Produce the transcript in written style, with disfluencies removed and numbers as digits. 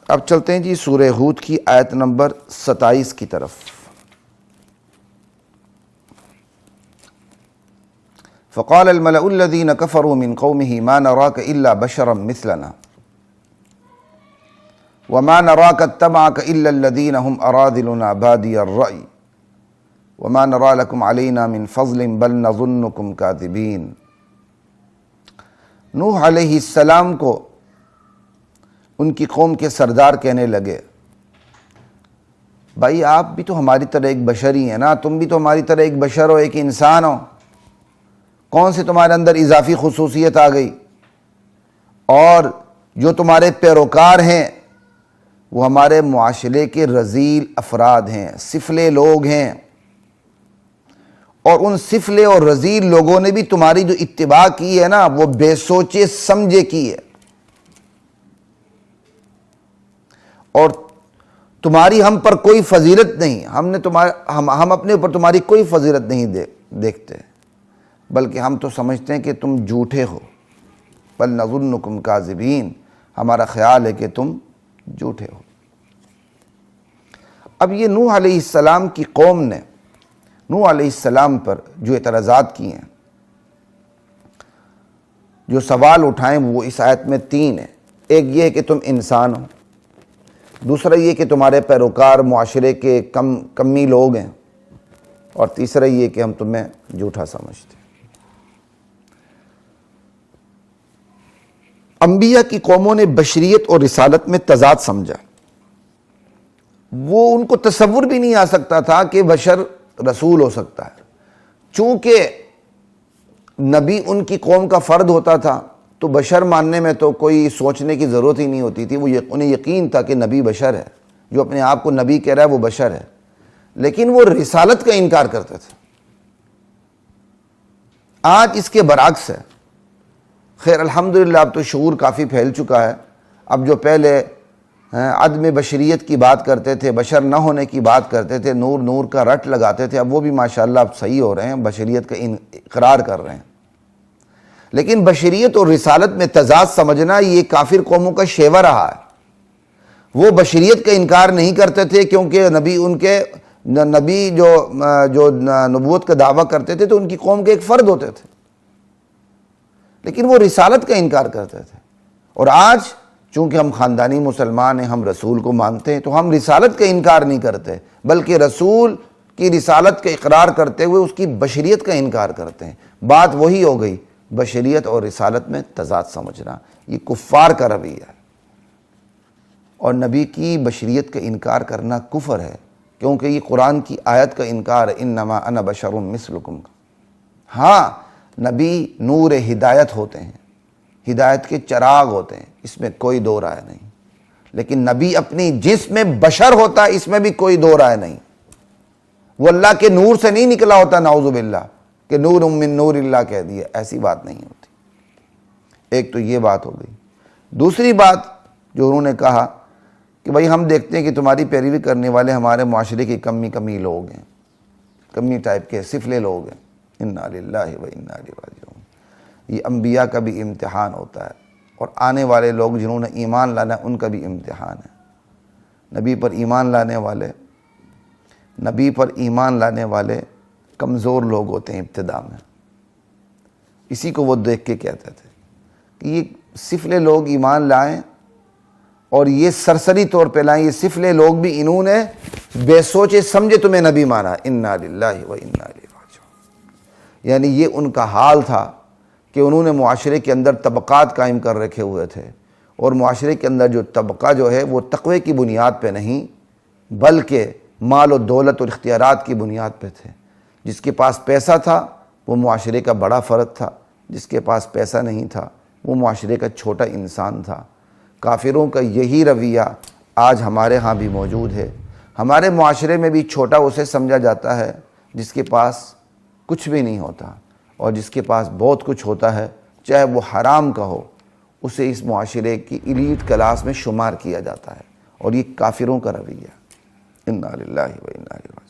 اب چلتے ہیں جی سورہ ہود کی آیت نمبر 27 کی طرف۔ فقال الملأ الذين كفروا من قومه ما نراك إلا بشرا مثلنا وما نراك اتبعك إلا الذين هم أراذلنا بادي الرأي وما نرى لكم علينا من فضل بل نظنكم كاذبين۔ نوح علیہ السلام کو ان کی قوم کے سردار کہنے لگے، بھائی آپ بھی تو ہماری طرح ایک بشر ہی ہیں نا، تم بھی تو ہماری طرح ایک بشر ہو، ایک انسان ہو، کون سے تمہارے اندر اضافی خصوصیت آ گئی؟ اور جو تمہارے پیروکار ہیں وہ ہمارے معاشرے کے رذیل افراد ہیں، سفلے لوگ ہیں، اور ان سفلے اور رذیل لوگوں نے بھی تمہاری جو اتباع کی ہے نا وہ بے سوچے سمجھے کی ہے، اور تمہاری ہم پر کوئی فضیلت نہیں، ہم اپنے اوپر تمہاری کوئی فضیلت نہیں دیکھتے، بلکہ ہم تو سمجھتے ہیں کہ تم جھوٹے ہو، بل نظنکم کاذبین، ہمارا خیال ہے کہ تم جھوٹے ہو۔ اب یہ نوح علیہ السلام کی قوم نے نوح علیہ السلام پر جو اعتراضات کیے ہیں، جو سوال اٹھائیں، وہ اس آیت میں 3 ہیں۔ ایک یہ ہے کہ تم انسان ہو، دوسرا یہ کہ تمہارے پیروکار معاشرے کے کمی لوگ ہیں، اور تیسرا یہ کہ ہم تمہیں جھوٹا سمجھتے ہیں۔ انبیاء کی قوموں نے بشریت اور رسالت میں تضاد سمجھا، وہ ان کو تصور بھی نہیں آ سکتا تھا کہ بشر رسول ہو سکتا ہے، چونکہ نبی ان کی قوم کا فرد ہوتا تھا تو بشر ماننے میں تو کوئی سوچنے کی ضرورت ہی نہیں ہوتی تھی، انہیں یقین تھا کہ نبی بشر ہے، جو اپنے آپ کو نبی کہہ رہا ہے وہ بشر ہے، لیکن وہ رسالت کا انکار کرتے تھے۔ آج اس کے برعکس ہے۔ خیر الحمدللہ اب تو شعور کافی پھیل چکا ہے، اب جو پہلے عدم بشریت کی بات کرتے تھے، بشر نہ ہونے کی بات کرتے تھے، نور کا رٹ لگاتے تھے، اب وہ بھی ماشاءاللہ اب صحیح ہو رہے ہیں، بشریت کا اقرار کر رہے ہیں۔ لیکن بشریت اور رسالت میں تضاد سمجھنا یہ کافر قوموں کا شیوہ رہا ہے۔ وہ بشریت کا انکار نہیں کرتے تھے کیونکہ نبی جو نبوت کا دعویٰ کرتے تھے تو ان کی قوم کے ایک فرد ہوتے تھے، لیکن وہ رسالت کا انکار کرتے تھے۔ اور آج چونکہ ہم خاندانی مسلمان ہیں، ہم رسول کو مانتے ہیں، تو ہم رسالت کا انکار نہیں کرتے، بلکہ رسول کی رسالت کا اقرار کرتے ہوئے اس کی بشریت کا انکار کرتے ہیں۔ بات وہی ہو گئی، بشریت اور رسالت میں تضاد سمجھنا، یہ کفار کا رویہ ہے، اور نبی کی بشریت کا انکار کرنا کفر ہے، کیونکہ یہ قرآن کی آیت کا انکار ہے، انما انا بشر مثلکم کا۔ ہاں نبی نور ہدایت ہوتے ہیں، ہدایت کے چراغ ہوتے ہیں، اس میں کوئی دو رائے نہیں، لیکن نبی اپنی جس میں بشر ہوتا ہے اس میں بھی کوئی دو رائے نہیں، وہ اللہ کے نور سے نہیں نکلا ہوتا، نعوذ باللہ، کہ نور من نور اللہ کہہ دیا، ایسی بات نہیں ہوتی۔ ایک تو یہ بات ہو گئی۔ دوسری بات جو انہوں نے کہا کہ بھائی ہم دیکھتے ہیں کہ تمہاری پیروی کرنے والے ہمارے معاشرے کی کمی لوگ ہیں، کمی ٹائپ کے سفلے لوگ ہیں، انا للہ و انا الیہ راجعون۔ یہ انبیاء کا بھی امتحان ہوتا ہے، اور آنے والے لوگ جنہوں نے ایمان لانا ہے ان کا بھی امتحان ہے۔ نبی پر ایمان لانے والے کمزور لوگ ہوتے ہیں ابتدا میں، اسی کو وہ دیکھ کے کہتے تھے کہ یہ سفلے لوگ ایمان لائیں، اور یہ سرسری طور پہ لائیں، یہ سفلے لوگ بھی انہوں نے بے سوچے سمجھے تمہیں نبی مانا، انا للہ و انا الیہ راجعون۔ یعنی یہ ان کا حال تھا کہ انہوں نے معاشرے کے اندر طبقات قائم کر رکھے ہوئے تھے، اور معاشرے کے اندر جو طبقہ جو ہے وہ تقوی کی بنیاد پہ نہیں بلکہ مال و دولت اور اختیارات کی بنیاد پہ تھے۔ جس کے پاس پیسہ تھا وہ معاشرے کا بڑا فرد تھا، جس کے پاس پیسہ نہیں تھا وہ معاشرے کا چھوٹا انسان تھا۔ کافروں کا یہی رویہ آج ہمارے ہاں بھی موجود ہے۔ ہمارے معاشرے میں بھی چھوٹا اسے سمجھا جاتا ہے جس کے پاس کچھ بھی نہیں ہوتا، اور جس کے پاس بہت کچھ ہوتا ہے چاہے وہ حرام کا ہو، اسے اس معاشرے کی ایلیٹ کلاس میں شمار کیا جاتا ہے، اور یہ کافروں کا رویہ۔ انا للہ و انا الیہ راجعون۔